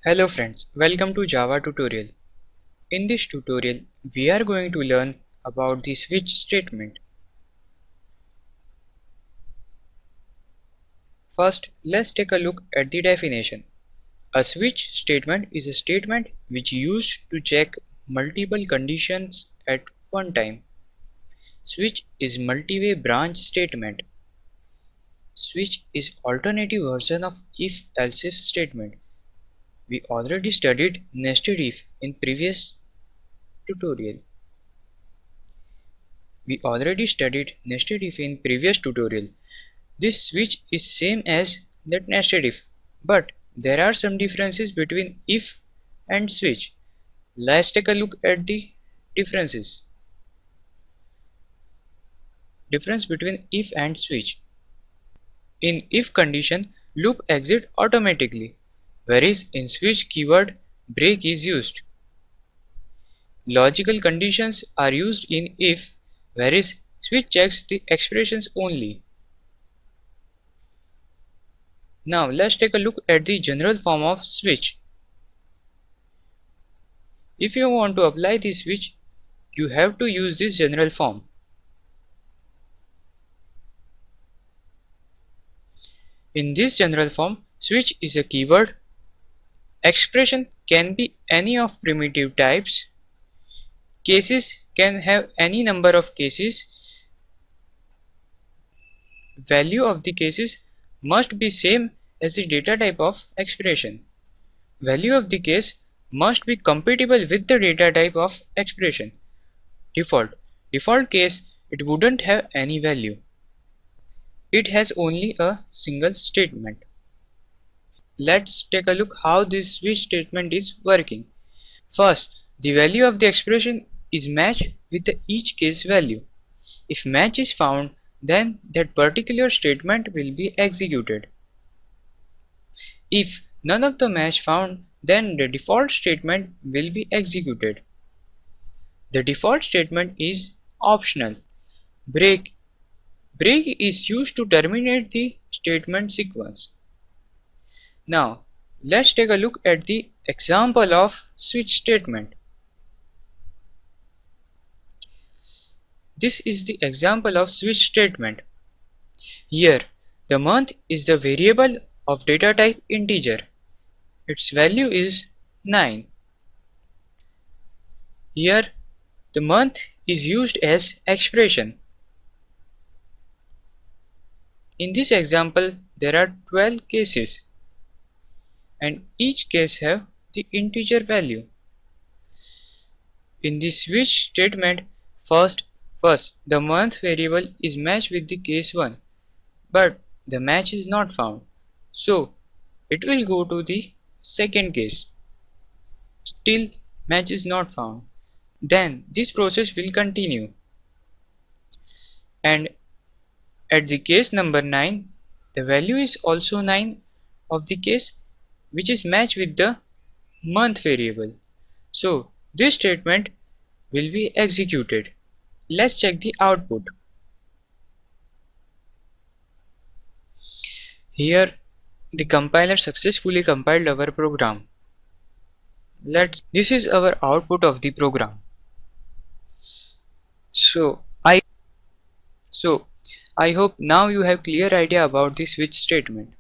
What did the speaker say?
Hello friends, welcome to Java tutorial. In this tutorial, we are going to learn about the switch statement. First, let's take a look at the definition. A switch statement is a statement which is used to check multiple conditions at one time. Switch is multi-way branch statement. Switch is alternative version of if-else-if statement. We already studied nested if in previous tutorial. This switch is same as that nested if, but there are some differences between if and switch. Let's take a look at the differences. Difference between if and switch. In if condition, loop exit automatically, whereas in switch keyword break is used. Logical conditions are used in if, whereas switch checks the expressions only. Now let's take a look at the general form of switch. If you want to apply the switch, you have to use this general form. In this general form, switch is a keyword. Expression can be any of primitive types. Cases can have any number of cases. Value of the cases must be same as the data type of expression. Value of the case must be compatible with the data type of expression. Default case, it wouldn't have any value. It has only a single statement. Let's take a look how this switch statement is working. First, the value of the expression is matched with the each case value. If match is found, then that particular statement will be executed. If none of the match found, then the default statement will be executed. The default statement is optional. Break is used to terminate the statement sequence. Now, let's take a look at the example of switch statement. This is the example of switch statement. Here, the month is the variable of data type integer. Its value is 9. Here, the month is used as expression. In this example, there are 12 cases, and each case have the integer value. In the switch statement, first the month variable is matched with the case 1, but the match is not found, so it will go to the second case. Still match is not found. Then this process will continue, and at the case number 9, the value is also 9 of the case which is matched with the month variable. So this statement will be executed. Let's check the output. Here the compiler successfully compiled our program. This is our output of the program. So I hope now you have clear idea about the switch statement.